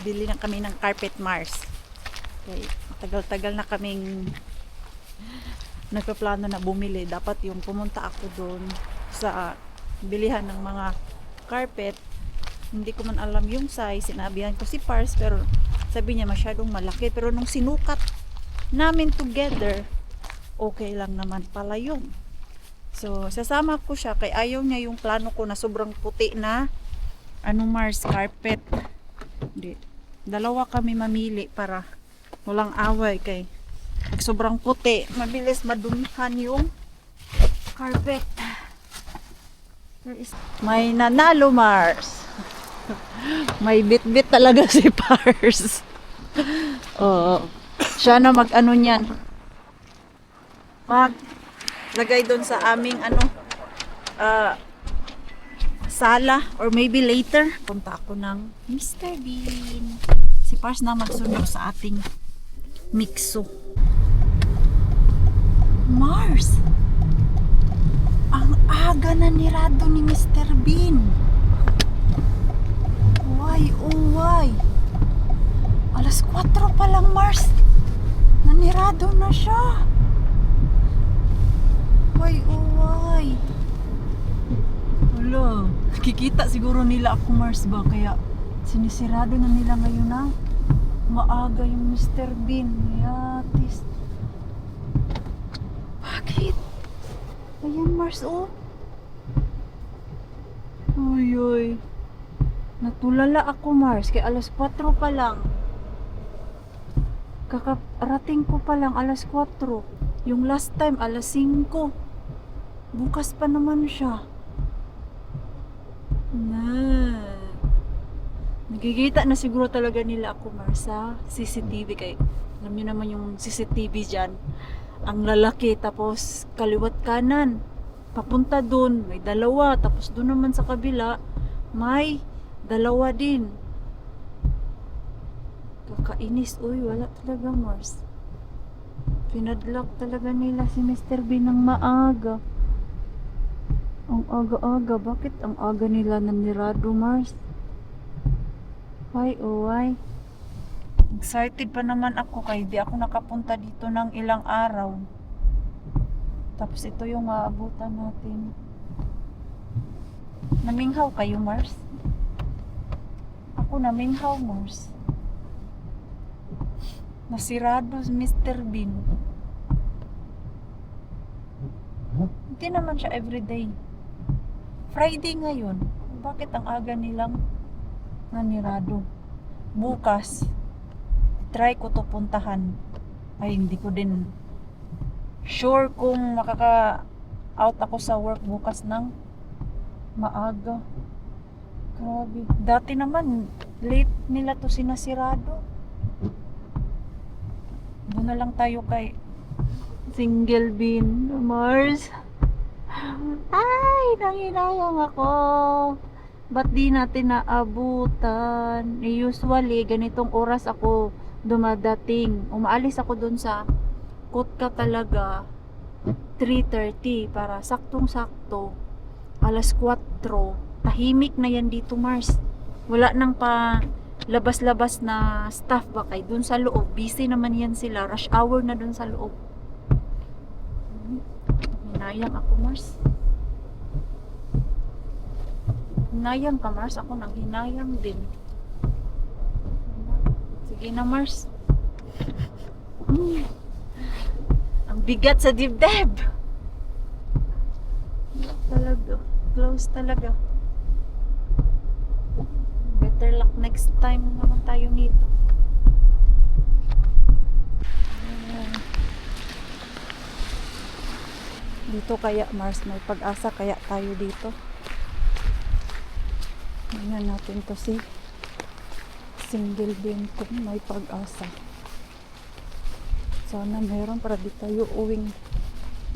Bili na kami ng carpet, Mars. Okay, tagal-tagal na kaming nagpaplano na bumili. Dapat yung pumunta ako doon sa bilihan ng mga carpet. Hindi ko man alam yung size. Sinabihan ko si Pars, pero sabi niya masyadong malaki. Pero nung sinukat namin together, okay lang naman pala yun. So, sasama ko siya kay ayaw niya yung plano ko na sobrang puti na Mars, carpet. Hindi. Dalawa kami mamili para walang away kay pag sobrang puti, mabilis madumihan yung carpet. May nanalo, Mars. May bit-bit talaga si Pars. Oo. Siya na mag-ano niyan. Lagay doon sa aming sala or maybe later punta ako ng Mr. Bean. Si Pars na magsundo sa ating mixo. Mars, ang aga na nirado ni Mr. Bean. Why, oh why? Alas 4 pa lang, Mars. Nanirado na siya. Why, oh why? Wala. Kikita siguro nila ako, Mars ba? Kaya sinisirado na nila ngayon na maaga yung Mr. Bean. Yatis. Bakit? Ayan, Mars, oh. Uy, uy. Natulala ako, Mars. Kaya alas 4 pa lang. Kakarating ko pa lang alas 4. Yung last time, alas 5. Bukas pa naman siya. Nagkikita na siguro talaga nila ako, Mars, sa CCTV. Kay alam niyo naman yung CCTV dyan, ang lalaki, tapos kaliwat kanan papunta dun, may dalawa, tapos dun naman sa kabila may dalawa din. Kakainis. Uy, wala talaga, Mars. Pinadlock talaga nila si Mr. Bean ng maaga. Ang aga-aga. Bakit ang aga nila nanirado, Mars? Why, oh why? Excited pa naman ako kay di ako nakapunta dito ng ilang araw. Tapos ito yung aabutan natin. Naminghaw kayo, Mars? Ako naminghaw, Mars. Nasirado si Mr. Bean. Hindi naman siya everyday. Friday ngayon. Bakit ang aga nilang nanirado? Bukas, try ko to puntahan. Ay, hindi ko din sure kung makaka-out ako sa work bukas ng maaga. Grabe. Dati naman, late nila to sinasirado. Doon na lang tayo kay Single Bean, Mars. Ay, nanginayang ako. Ba't di natin naabutan? Usually, ganitong oras ako dumadating. Umaalis ako dun sa Kotka talaga 3:30 para saktong-sakto. Alas 4. Tahimik na yan dito, Mars. Wala nang pa labas-labas na staff ba kay dun sa loob. Busy naman yan sila. Rush hour na dun sa loob. Hinayang ako, Mars. Hinayang ka, Mars. Ako nang hinayang din. Sige na, Mars. Ang bigat sa dibdib. Talaga. Close talaga. Better luck next time naman tayo nito. Dito kaya, Mars, may pag-asa kaya tayo dito. Tingnan natin to si Single Bean kung may pag-asa. Sana meron para di tayo uwing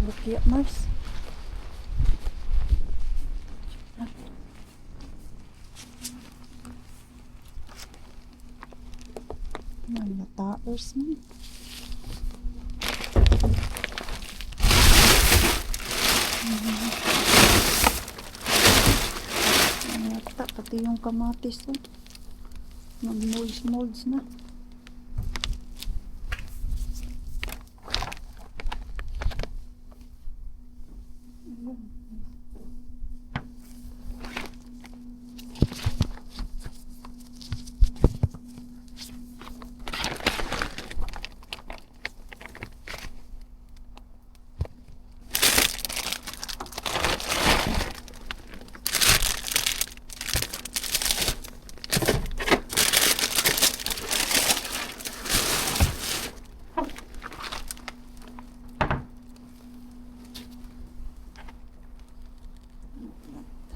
bukya, Mars. Mga taos man. Pati yung kamatis, oh. Nag-molds na.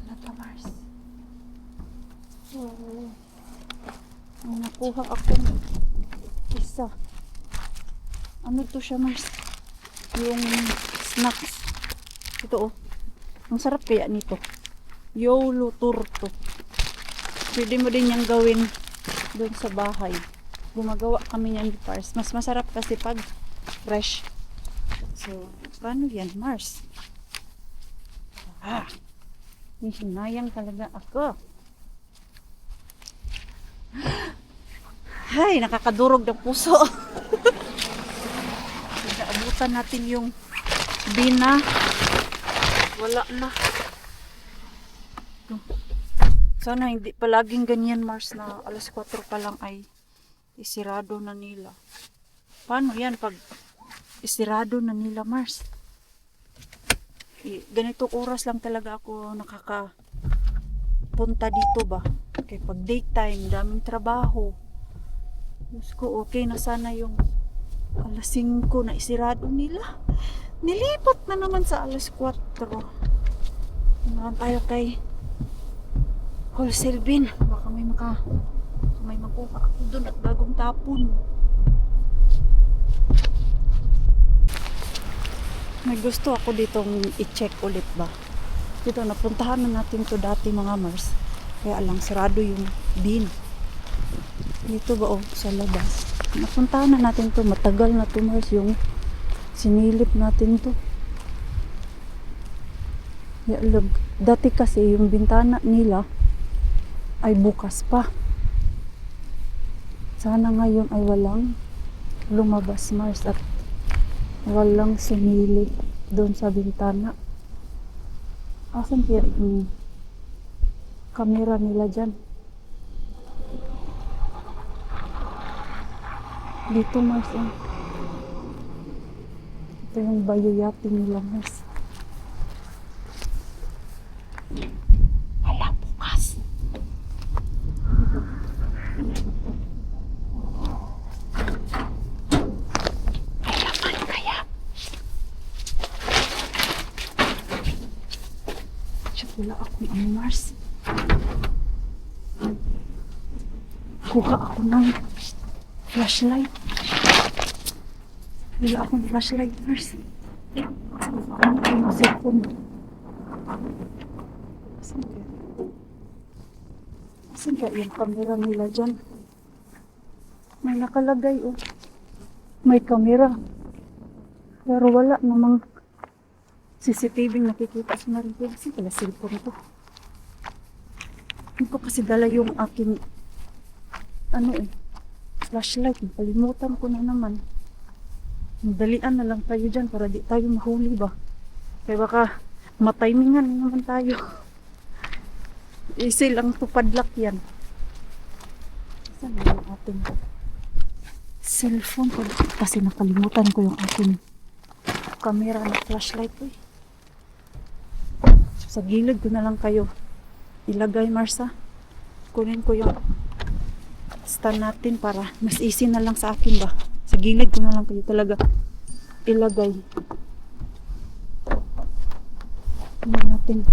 Talaga, Mars. Oh, may nakuha ako isa. Ano to siya, Mars? Yung snacks. Ito, oh. Ang sarap kaya nito. Yolo Turto. Pwede mo din yung gawin doon sa bahay. Gumagawa kami niyan, Mars. Mas masarap kasi pag fresh. So, paano yan, Mars? May hinayang talaga ako. Ay, nakakadurog ng puso. Naabutan natin yung bina. Wala na. Sana hindi palaging ganyan, Mars, na alas 4 pa lang ay isirado na nila. Paano yan pag isirado na nila, Mars? Ganitong oras lang talaga ako nakakapunta dito ba. Kaya pag daytime, daming trabaho. Diyos ko, okay na sana yung alas 5 na isirado nila. Nilipat na naman sa alas 4. Naman tayo kay wholesale bin. Baka may makuha ako dun at bagong tapon. May gusto ako ditong i-check ulit ba. Dito, napuntahan na natin to dati, mga Mars. Kaya lang, sarado yung bin. Dito ba, oh, sa labas. Napuntahan na natin to. Matagal na to, Mars, yung sinilip natin to. Yeah, look. Dati kasi yung bintana nila ay bukas pa. Sana ngayon ay walang lumabas, Mars, at walang sumili doon sa bintana. Asan kaya yung camera nila dyan? Dito, Mars. Ito yung bayuyati nila, Mars. Hala, bukas. Wala akong Mars. Kuha ako ng flashlight. Wala akong flashlight, Mars. Ano yung cellphone? Asan kaya yung camera nila dyan? May nakalagay, oh. May camera. Pero wala namang CCTV nakikita sa narito. Kasi pala cellphone ko. Hindi ko kasi dala yung aking flashlight. Nakalimutan ko na naman. Dalian na lang tayo dyan para di tayo mahuli ba. Kaya baka matimingan naman tayo. Easy lang to padlock yan. Saan na yung ating cellphone ko? Kasi nakalimutan ko yung aking camera na flashlight ko. Sa gilid ko na lang kayo ilagay, Marsa. Kunin ko yung stand natin para mas easy na lang sa akin ba. Sa gilid ko na lang kayo talaga ilagay. Tingnan natin.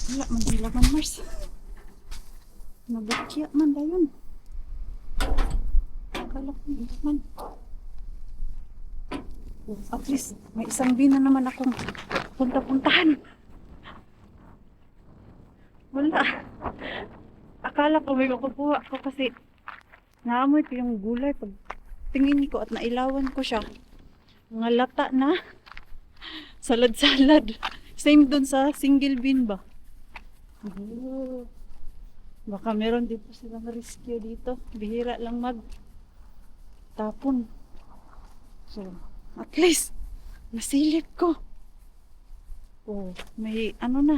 Wala man din laman, Mars. Nabakya man dayon. Akala ko hindi man. At least, may isang bin na naman akong punta-puntahan. Wala. Akala ko may makukuha ko kasi naamoy ko yung gulay pag tingin ko at nailawan ko siya. Mga lata na. Salad-salad. Same dun sa single bin ba? Oh. Baka meron din po silang rescue dito. Bihira lang tapon. So, at least, nasilip ko. Oh, may ano na.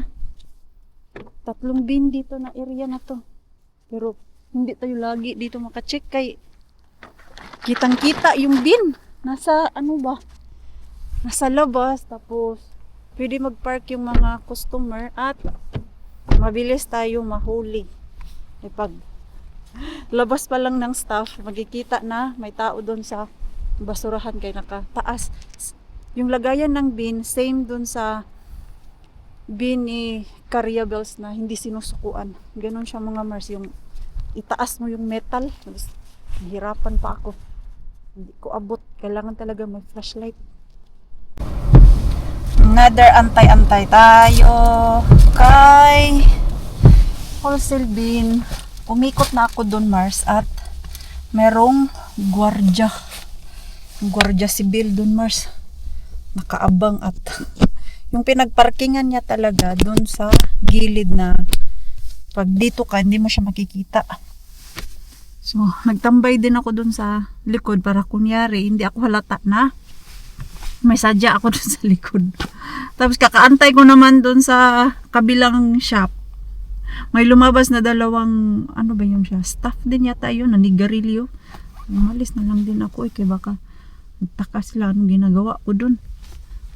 3 bin dito na area na to. Pero, hindi tayo lagi dito makacheck kay kitang-kita yung bin. Nasa, ano ba? Nasa labas. Tapos, pwede mag-park yung mga customer at mabilis tayo mahuli. E pag labas pa lang ng staff, magkikita na may tao doon sa basurahan kay nakataas. Yung lagayan ng bin, same doon sa bin ni carryables na hindi sinusukuan. Ganon siya mga Mars, yung itaas mo yung metal. Hirapan pa ako. Hindi ko abot. Kailangan talaga may flashlight. Another antay-antay tayo kay wholesale bin. Umikot na ako doon, Mars, at merong gwardya sibil doon, Mars. Nakaabang at yung pinagparkingan niya talaga doon sa gilid na pag dito ka, hindi mo siya makikita. So, nagtambay din ako doon sa likod para kunyari, hindi ako halata na may sadya ako doon sa likod. Tapos kakaantay ko naman doon sa kabilang shop. May lumabas na 2, ano ba yung siya? Staff din yata yun, nanigarilyo. Umalis na lang din ako kaya baka nagtaka sila anong ginagawa ko doon.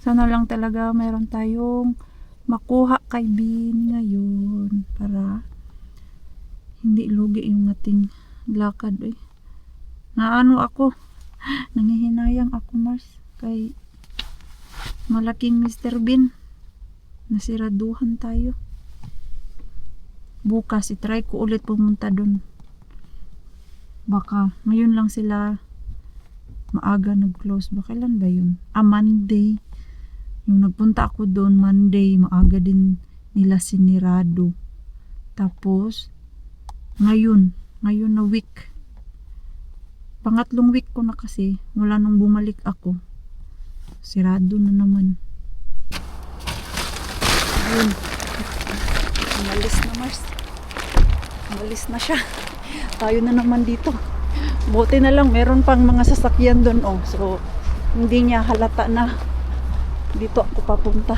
Sana lang talaga mayroon tayong makuha kay Bin ngayon para hindi lugi yung ating lakad. Naano ako, nangihinayang ako, Mars, kay malaking Mr. Bin. Nasiraduhan tayo. Bukas, itry ko ulit pumunta dun. Baka, ngayon lang sila maaga nag-close. Ba, kailan ba yun? Monday. Yung nagpunta ako dun, Monday, maaga din nila sinirado. Tapos, ngayon na week. Pangatlong week ko na kasi, mula nung bumalik ako. Sirado na naman. Ayun. Umalis na, Mars. Umalis na siya. Tayo na naman dito. Buti na lang, meron pang mga sasakyan doon. Oh. So, hindi niya halata na dito ako papunta.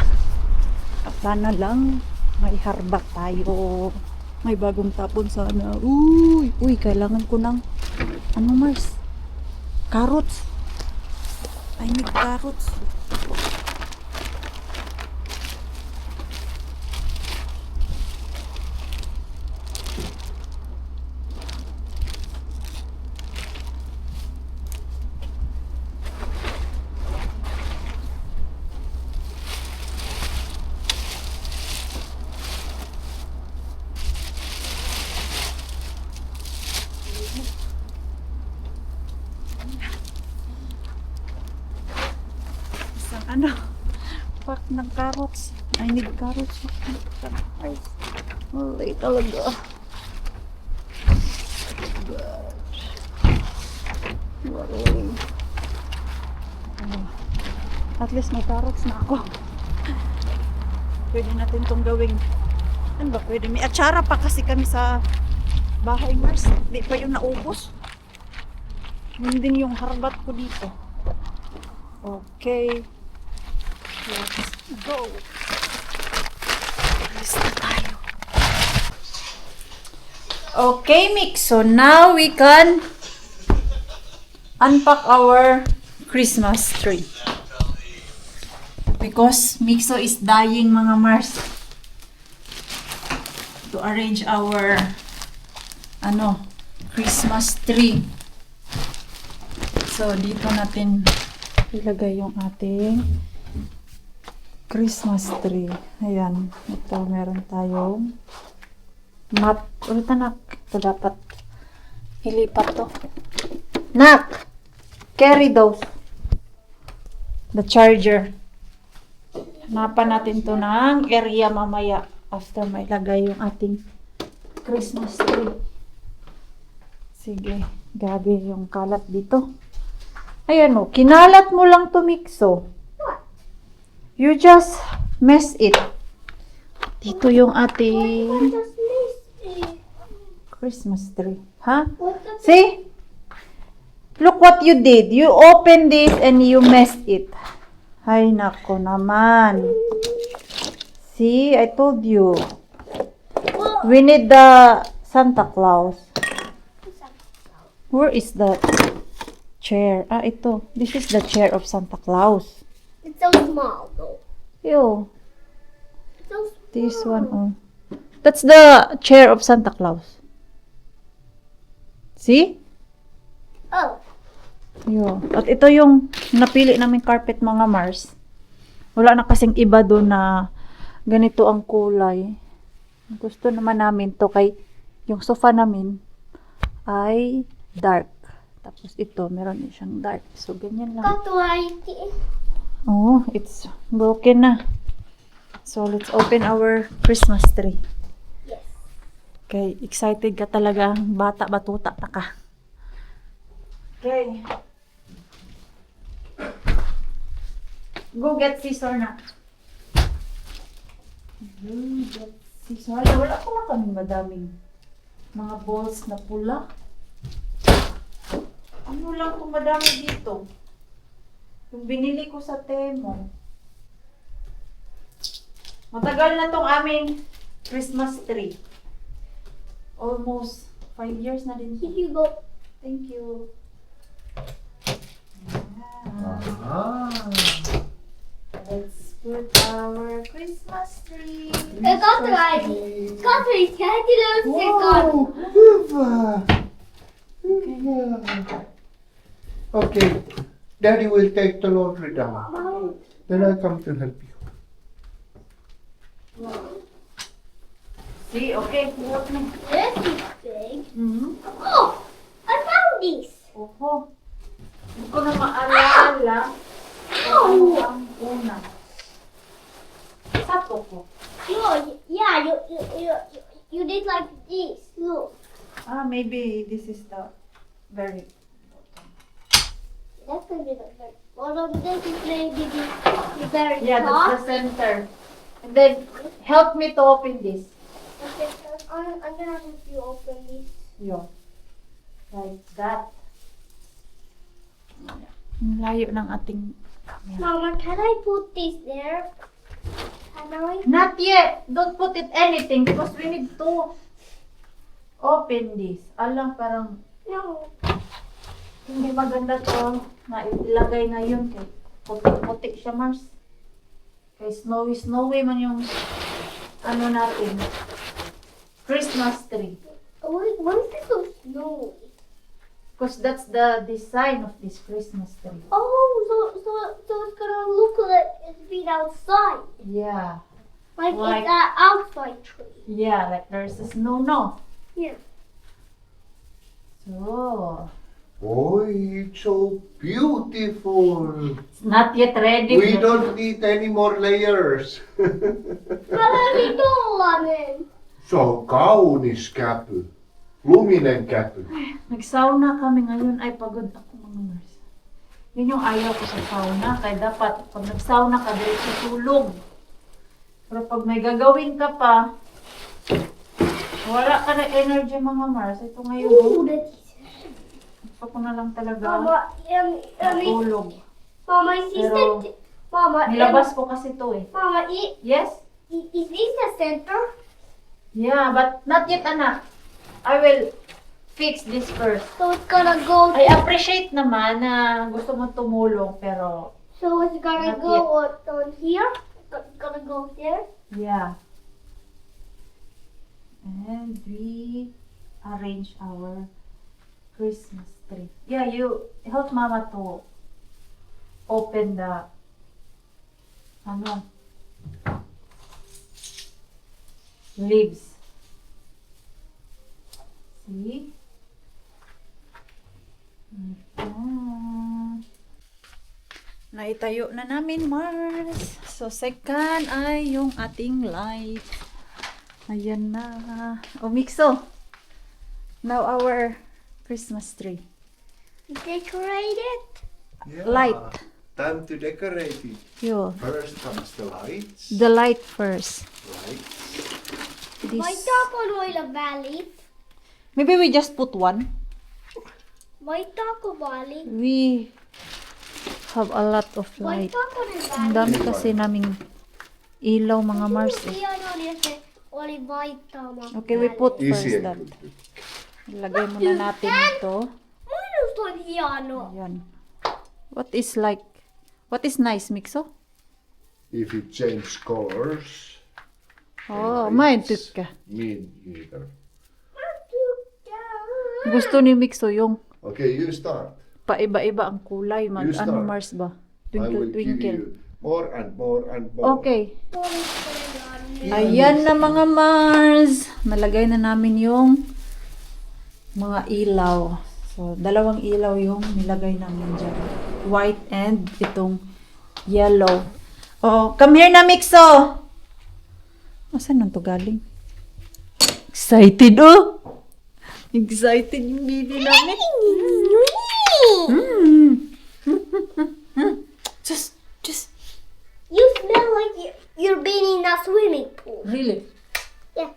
At sana lang, may harbat tayo. May bagong tapon sana. Uy, kailangan ko ng, ano, Mars? Carrots. I need carrots. Ano, pack ng carrots. I need carrots. Malay talaga. Malay. At least may carrots na ako. Pwede natin itong gawing, ano ba, pwede. May atsara pa kasi kami sa bahay, Mars. Hindi pa yung naubos. Yun din yung harbat ko dito. Okay. Let's go. Alis na tayo. Okay, Mix. So now we can unpack our Christmas tree. Because Mixo is dying, mga Mars, to arrange our Christmas tree. So dito natin ilagay yung ating Christmas tree. Ayan. Ito, meron tayong mat. Ulit na, ito dapat ilipat to. Nak! Carry those. The charger. Hanapan natin to ng area mamaya after may lagay yung ating Christmas tree. Sige. Grabe yung kalat dito. Ayan mo. Kinalat mo lang to, Mixo. You just mess it. Dito yung ating Christmas tree. Ha? See? Look what you did. You opened this and you messed it. Ay, nako naman. See? I told you. We need the Santa Claus. Where is the chair? Ah, ito. This is the chair of Santa Claus. It's so small though. Ew. It's so small. This one, oh. That's the chair of Santa Claus. See? Oh. Yo. At ito yung napili namin carpet, mga Mars. Wala na kasing iba doon na ganito ang kulay. Gusto naman namin to kay yung sofa namin ay dark. Tapos ito, meron din siyang dark. So, ganyan lang. Got white. Oh, it's broken na. So, let's open our Christmas tree. Yes. Okay, excited ka talaga. Bata, batuta na ka. Okay. Go get scissor na. Go get scissor. Wala ko na kami madaming mga balls na pula. Ano lang kung madami dito? Yung binili ko sa Temo. Matagal na tong aming Christmas tree. Almost 5 years na din. Here you go. Thank you. Ah. Let's put our Christmas tree. I got white. Got white. I didn't see God. Viva! Viva! Okay, Daddy will take the laundry down. Then I'll come to help you. See, okay. Work na. This is big. Mm-hmm. Oh, I found this. Opo. Hindi ko na maalala. Oh. Ang una. Sato ko. Yeah, you did like this. Look. Ah, maybe this is the very That's gonna be the very bottom. This is maybe the very yeah, top. that's the center. And then help me to open this. Okay, so I'm gonna help you open this. Yun. Like that. Ang layo ng ating camera. Mama, can I put this there? Can I? Not yet. Don't put it anything because we need to open this. Alam, parang No. hindi maganda to na ilagay ngayon. Kay puti-puti siya, Mars. Kay snowy man yung ano natin. Christmas tree. Why is it so snowy? Because that's the design of this Christmas tree. Oh, so it's gonna look like it's been outside. Yeah. Like Like- it's an outside tree. Yeah, like there's a snow, no? Yeah. So, Oh, it's so beautiful. it's not yet ready. We don't need any more layers. Marami lamig. So kaunis käpy. Luminen käpy. Nag-sauna kami ngayon. Ay, pagod ako, mga Mars. Yun yung ayaw ko sa sauna. Kaya dapat, pag nag-sauna ka, diretso tulog. Pero pag may gagawin ka pa, wala ka na energy, mga Mars. Ito ngayon, Ooh, that's gusto ko na lang talaga Mama, tulog. Mama, is this Pero, the Mama? Nilabas ko kasi to eh. Mama, Yes? is this the center? Yeah, but not yet, anak. I will fix this first. So it's gonna go. I appreciate naman na gusto mo tumulong, pero So it's gonna Not go on here. It's gonna go there. yeah. And we arrange our Christmas tree. Yeah, you help Mama to open the Leaves. See? Naitayo na namin, Mars. So, second ay yung ating light. Ayan na. O, Mixo. Now our Christmas tree. Decorate it. Yeah. Light. Time to decorate it. Yo. First comes the lights. The light first. Lights. My This. top on oil valley. Maybe we just put one. My taco valley. We have a lot of My light. taco on Ang valley. dami kasi naming ilaw, mga Mars. Eh. Okay, we put first Easy. that. Ilagay muna natin ito. Ayan. What is like? What is nice, Mixo? If you change colors, Oh, lights, mine ka. me either. Gusto ni Mixo yung Okay, you start. paiba-iba ang kulay. Mag, You ano start. Mars ba? I will Twinkle, give twinkle. you more and more and more. Okay. Ayan na mga Mars. Nalagay na namin yung mga ilaw. So, dalawang ilaw yung nilagay namin dyan. White and itong yellow. Oh, come here na, Mixo! Asan nang to galing? Excited, oh! Excited yung baby namin. Just. You smell like you're being in a swimming pool. Really? Yeah.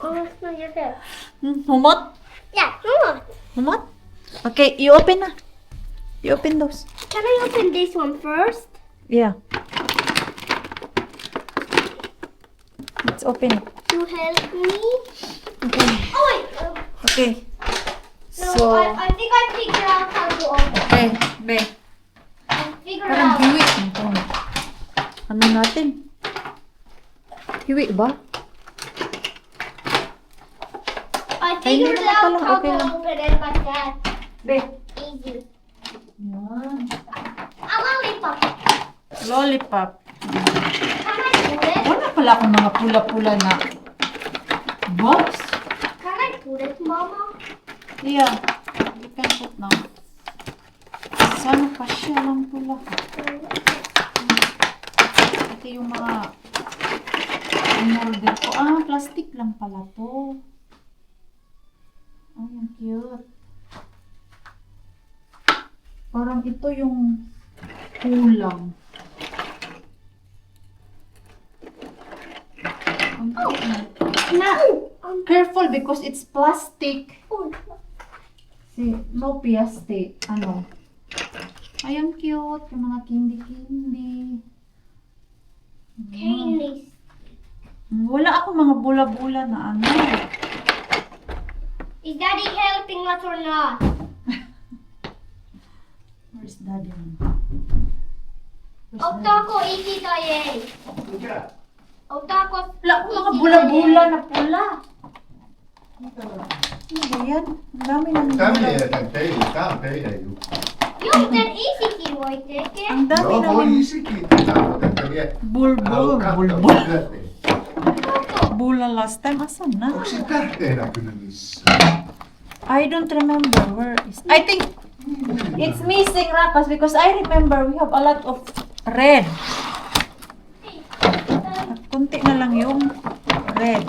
Oh, smell your hair. Humot? Yeah, come on. Humot? Okay, you open na. You open those. Can I open this one first? Yeah. Let's open it. To help me? Okay. Oh, wait. Okay. No, So, I think I figured out how to open. okay, be. I figured Parang out. hiwi. Ito. Ano natin? Hiwi ba? I Ay, hindi figured naman out pala. how Okay to lang. open it like that. Be. Easy. Yan. A lollipop. Lollipop. Can I put it? Wala pala akong mga pula-pula na box. Can I put it, Mama? Yeah. You can put now. Sana pa siya lang pula. Ito yung mga in-order ko. Ah, plastic lang pala to. Ay, ang cute. Parang ito yung kulang. Ang cute na. Careful because it's plastic. See, no plastic. Ano? Ay, ang cute. Yung mga candy-candy. Candies. Wala ako mga bula-bula na ano. Is Daddy helping us or not? Where's daddy? Where's daddy? Otako ikitaye. Yeah. Otako. Wala akong mga bula-bula na pula. Ano ba yan? Ang dami ng Tämä bula. jätän teille. Tää on teidän juttu. Joo, tän isikin voi tekee. Ang dami No, ng voisikin. Tää on tätä vielä. bulbul. Bulbul. Bula last time. Asan na? Onko se tähteen näkynyt missään? I don't remember where is. I think it's missing Rakas because I remember we have a lot of red. At kunti na lang yung red.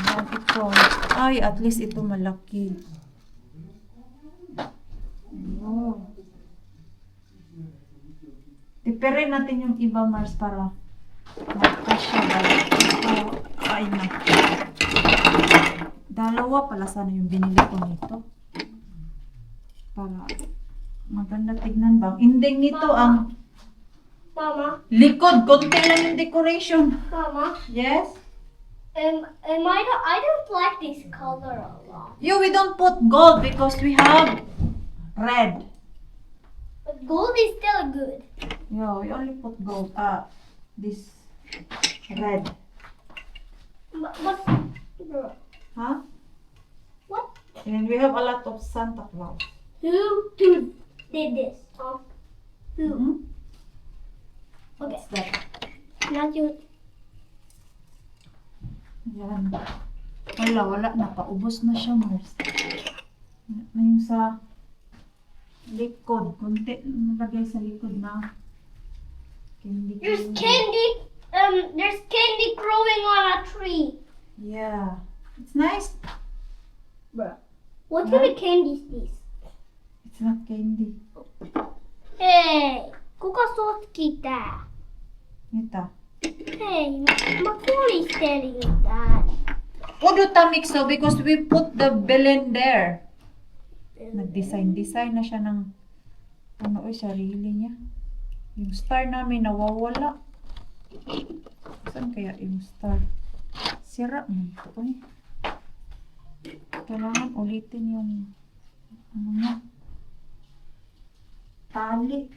Ayan, ito. Ay, at least ito malaki. Oh. Tipirin natin yung iba, Mars, para magkasya ba. Ito, ay na. Dalawa pala sana yung binili ko nito. Para maganda tignan ba. Ang ending nito ang Mama, likod. Konti lang yung decoration. Mama. Yes? I don't like this color a lot. We don't put gold because we have red. But gold is still good. We only put gold. This red. What? Huh? What? And we have a lot of Santa Claus. Who did this? Huh? Who? Okay. What's that? Not you. Yan. Wala na. Paubos na siya, Mars. Yung sa likod. Kunti nalagay sa likod na candy. There's candy. There's candy growing on a tree. Yeah. It's nice. But What kind of candy is this? it's not candy. Hey, kuka sauce kita. Ito. Hey, Macaulay telling you that. Udo tamik so because we put the Belen there. Nag-design na siya ng sarili niya. Yung star namin nawawala. Saan kaya yung star? Sira mo ito eh. Kailangan ulitin yung tali.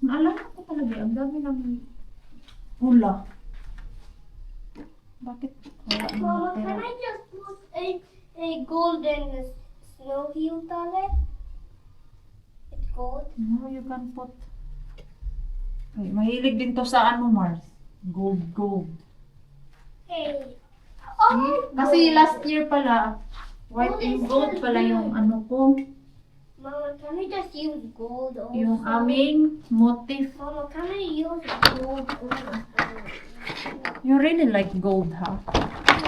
Naalala ko talaga, ang dami ng hula. Bakit wala na Mama, can natira? I just put a golden snow heel tale? It's gold. No, you can put... Ay, mahilig din to sa Mars. Gold. Hey. Oh, Kasi last year pala, white and gold pala yung ko. Mama, can I just use gold also? Yung aming motif. Mama, can I use gold also? You really like gold, ha?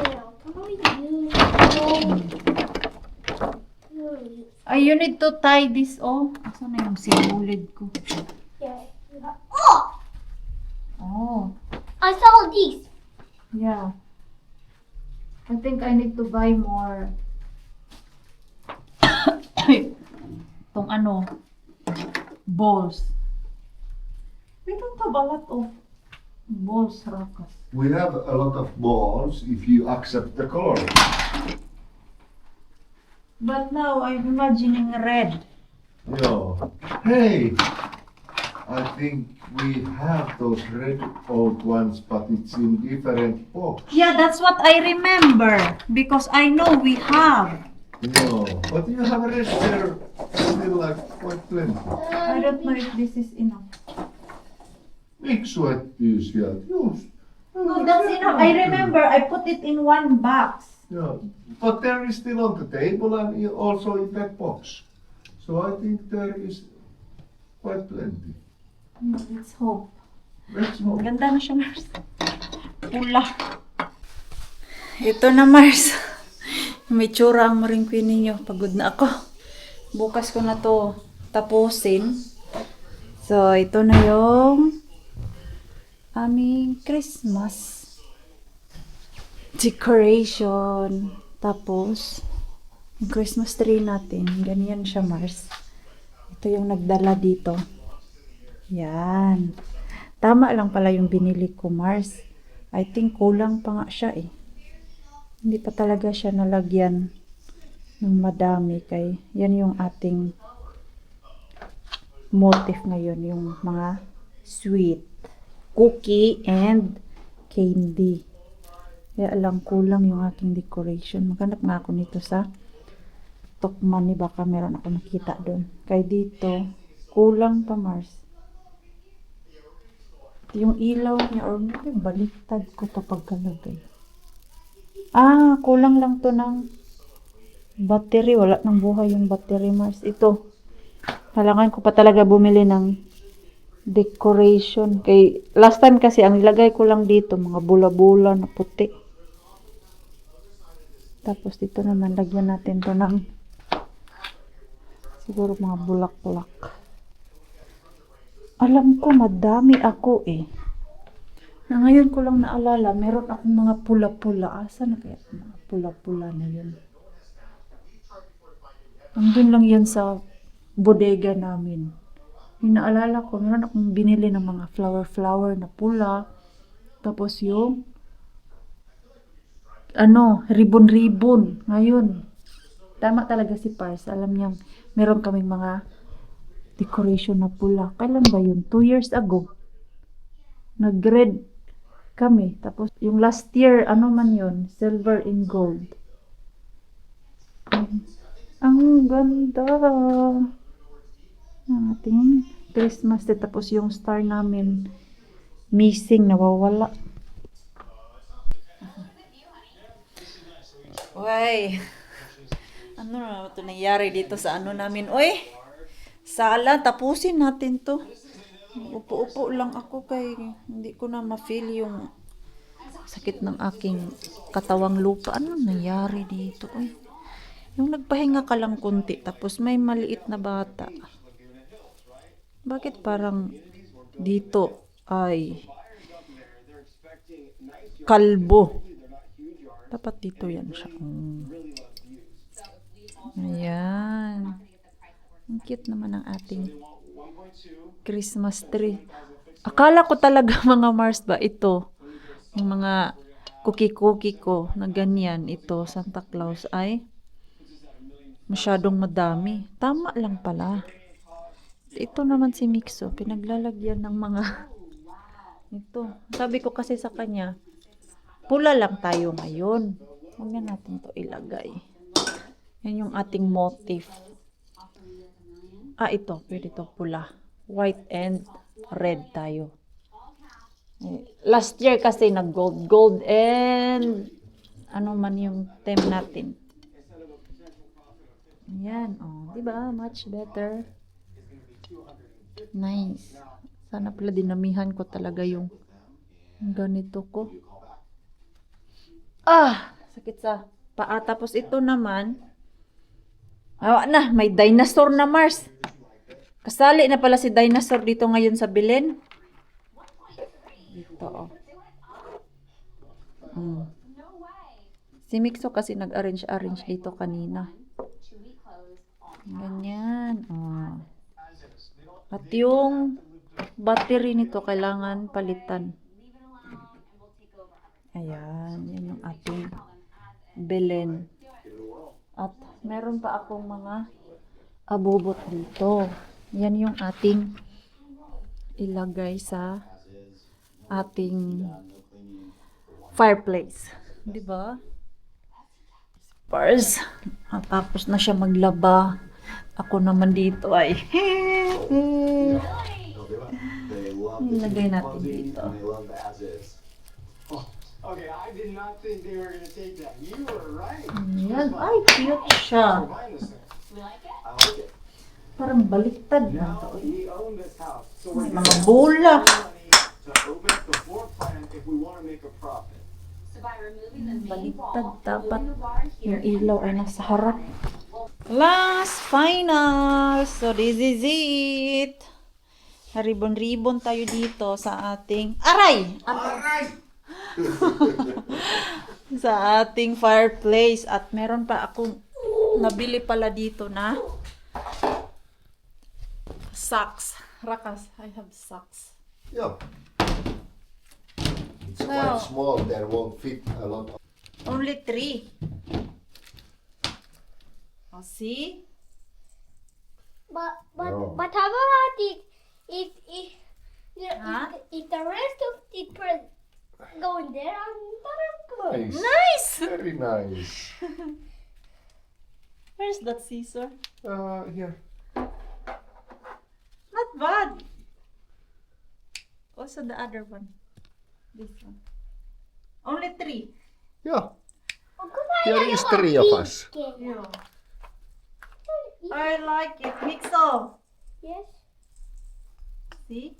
Yeah, can we use gold? Ay, you need to tie this, oh. Asan na yung sinulid ko? Yeah. Oh! Oh, I saw these. yeah. I think I need to buy more. Itong balls. We don't have a lot of balls, Rakas. We have a lot of balls if you accept the color. But now I'm imagining red. Yeah. Hey, I think we have those red old ones, but it's in different box. Yeah, that's what I remember. Because I know we have. No, but you have a red there still like quite plenty. I don't know if this is enough. Mix what you see. Use. No, that's enough. I remember I put it in one box. Yeah, but there is still on the table and also in that box. So I think there is quite plenty. Let's hope. Let's hope. Ganda na siya, Mars. Pula. Ito na, Mars. May tsura ang maring queen ninyo. Pagod na ako. Bukas ko na to tapusin. So, ito na yung aming Christmas decoration. Tapos, yung Christmas tree natin. Ganyan siya, Mars. Ito yung nagdala dito. Yan. Tama lang pala yung binili ko, Mars. I think kulang pa nga siya eh. Hindi pa talaga siya nalagyan ng madami kay yan yung ating motif ngayon, yung mga sweet, cookie and candy. Kaya lang kulang yung aking decoration. Maghanap nga ako nito sa Tokman, baka meron ako nakita doon. Kay dito, kulang pa, Mars. Yung ilaw niya, or baliktad ko to pagkalagay. Kulang lang to ng battery. Wala nang buhay yung battery, Mars. Ito. Kailangan ko pa talaga bumili ng decoration. Kay, last time kasi, ang nilagay ko lang dito, mga bula-bula na puti. Tapos dito naman, lagyan natin to ng siguro mga bulak-bulak. Alam ko, madami ako eh. Na ngayon ko lang naalala, meron akong mga pula-pula. Asa na kaya mga pula-pula na yun? Andun lang yan sa bodega namin. Yung naalala ko, meron akong binili ng mga flower-flower na pula. Tapos yung ribbon-ribbon. Ngayon, tama talaga si Pars. Alam niyang, meron kaming mga decoration na pula. Kailan ba yun? 2 years ago. Nag-red kami. Tapos, yung last year, man yun? Silver and gold. Ang ganda. Ang ating Christmas tree. Tapos yung star namin missing, nawawala. Uy, ano na ito nangyari dito sa ano namin? Uy, sala, tapusin natin to. Upo-upo lang ako kay hindi ko na ma-feel yung sakit ng aking katawang lupa. Ano nangyari dito? Uy, yung nagpahinga ka lang kunti tapos may maliit na bata. Bakit parang dito ay kalbo? Dapat dito yan siya. Ayan. Ang cute naman ang ating Christmas tree. Akala ko talaga mga Mars ba ito, yung mga cookie-cookie ko na ganyan, ito, Santa Claus ay masyadong madami. Tama lang pala. Ito naman si Mixo, pinaglalagyan ng mga ito. Sabi ko kasi sa kanya, pula lang tayo ngayon. Huwag na natin to ilagay. Yan yung ating motif. Ito. Pwede to pula. White and red tayo. Last year kasi nag-gold. Gold and ano man yung theme natin. Yan. Oh, diba? Much better. Nice. Sana pala dinamihan ko talaga yung ganito ko. Sakit sa paa. Tapos ito naman, may dinosaur na Mars. Kasali na pala si dinosaur dito ngayon sa Belen. Dito, Si Mixo kasi nag-arrange dito kanina. Ganyan. At yung battery nito kailangan palitan. Ayan, yan yung ating Belen. At meron pa akong mga abubot dito. Yan yung ating ilagay sa ating fireplace. Diba? Spars. At tapos na siya maglaba. Ako naman dito ay ilagay natin dito. Okay, I did not think they were going to take that. You were right. Ayan. Ay, cute siya. Combine this thing. I like it. Parang baliktad na Now to. we own this house, so May we're mga bola. money to open up the floor plan if we want to make a profit. Baliktad. Dapat yung ilaw ay nasa harap. Last final. So, this is it. Ribbon-ribbon tayo dito sa ating... Aray! Sa ating fireplace. At meron pa akong nabili pala dito na socks. Rakas, I have socks. Yeah. It's Wow. quite small. There won't fit a lot. Only 3. Oh, see? But No. how about if Huh? if the rest of the person go in there and Nice. Nice! Very nice. Where's that scissor? Here. Not bad. Also the other one. This one. Only 3. Yeah. Oh, Here is 3 of us. Yeah. I like it. Mixo. Yes. See?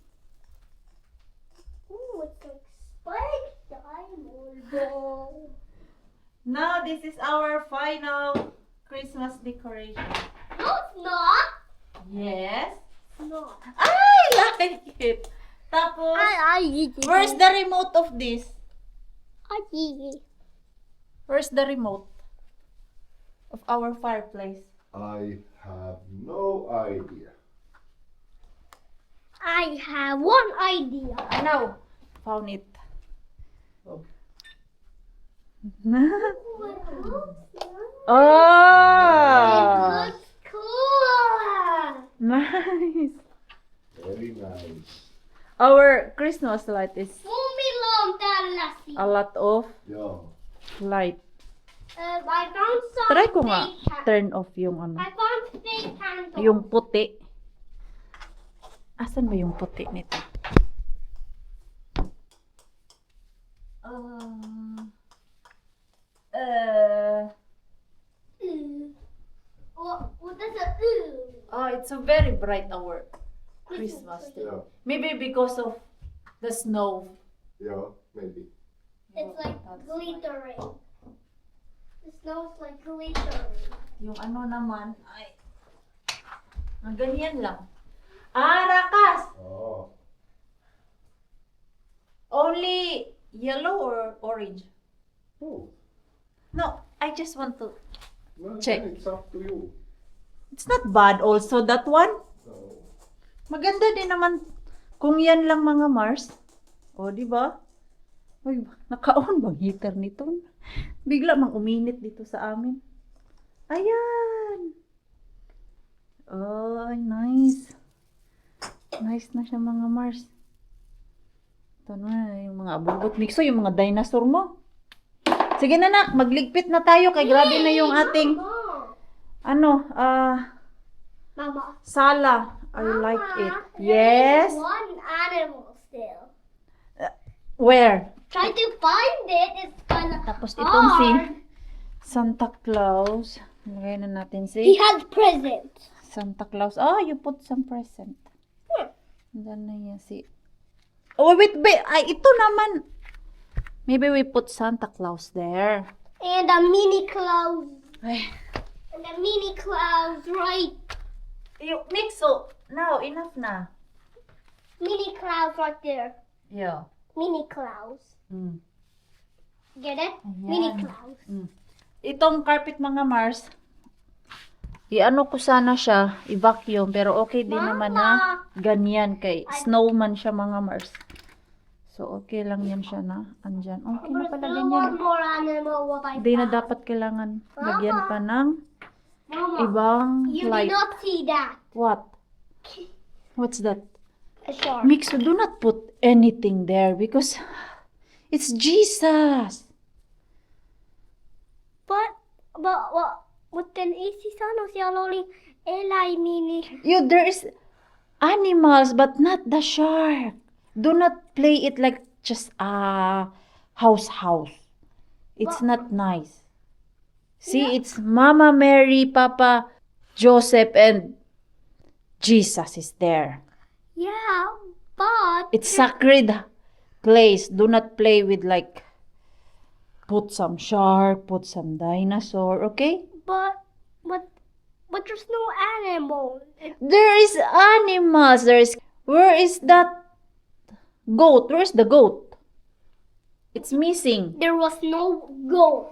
Ooh, it looks like diamond ball. Now this is our final Christmas decoration. No, it's not. Yes. No. I like it. Tapos, where's the remote of this? Where's the remote of our fireplace? I have no idea. I have one idea. I know. Found it. Oh. Oh! It looks cool. Nice. Very nice. Our Christmas light is Fumilom talasi. a lot of Yeah. light. I found some Try ko nga fake turn off yung ano, I found fake candles. yung puti. Asan ba yung puti nito? What does a ooh? Oh, it's a very bright hour. Christmas tree. Yeah, Maybe because of the snow. yeah, maybe. It's like glittering. The snow's like glittering. Yung ano naman ay ganyan lang. Ah, rakas! Oh. Only yellow or orange? Oh. No, I just want to. Well, Check. then it's up to you. It's not bad also, that one. No. Maganda din naman kung yan lang mga Mars. O, di ba? Uy, naka-on bang heater nito? Bigla mang uminit dito sa amin. Ayan! Oh, nice. Nice na siya mga Mars. Ito na, yung mga abubot mixo, yung mga dinosaur mo. Sige na nak, magligpit na tayo kay grabe na yung ating, Mama. sala. I like it. Mama, Yes. There's one animal still. Where? Try to find it. It's kind of Tapos itong si hard. Santa Claus. Lagay na natin He si has presents. Santa Claus. Oh, you put some present. Diyan na yan si... Oh, wait. Ay, ito naman. Maybe we put Santa Claus there. And a mini cloud. Ay. And a mini cloud right. Yung mixo. Now, enough na. Mini cloud right there. Yeah. Mini clouds. Mm. Get it? Ayan. Mini clouds. Itong carpet mga Mars, i-ano ko sana siya, i-vacuum, pero okay din naman na ganyan kay snowman siya mga Mars. So, okay lang yan siya na andyan. Okay na But pala still ganyan. one more animal what I Hindi na found. dapat kailangan lagyan pa ng Mama, ibang you light. did not see that. What? What's that? A shark. Mixo, do not put anything there because it's Jesus. But then isi sana siya loling elai mini. There is animals, but not the shark. Do not play it like just a house. It's not nice. See, it's Mama Mary, Papa Joseph, and Jesus is there. Yeah, but It's sacred place. Do not play with like put some shark, put some dinosaur, okay? but there's no animal. There is animals. Where is that goat? Where's the goat? It's missing. There was no goat.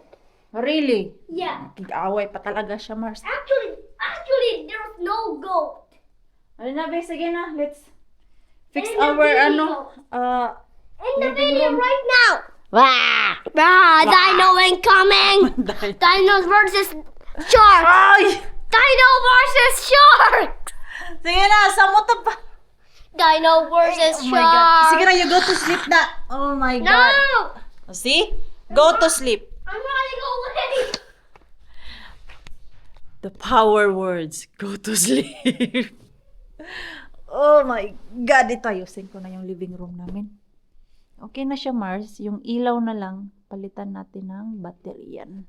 Really? Yeah. Away pa talaga siya, Mars. Actually, there was no goat. Ano na, be? Sige na. Let's fix In the our, video. In the living video room. right now. Wah! Dino incoming. Dinos versus shark. Ay! Dino versus shark. Sige na, sa mo to pa. Dino versus Oh my God. shark. Sige na, you go to sleep na. Oh my No. God. See? Go to sleep. I'm gonna go away. The power words. Go to sleep. Oh my God. Ito, ayusin ko na yung living room namin. Okay na siya, Mars. Yung ilaw na lang, palitan natin ng bateryan.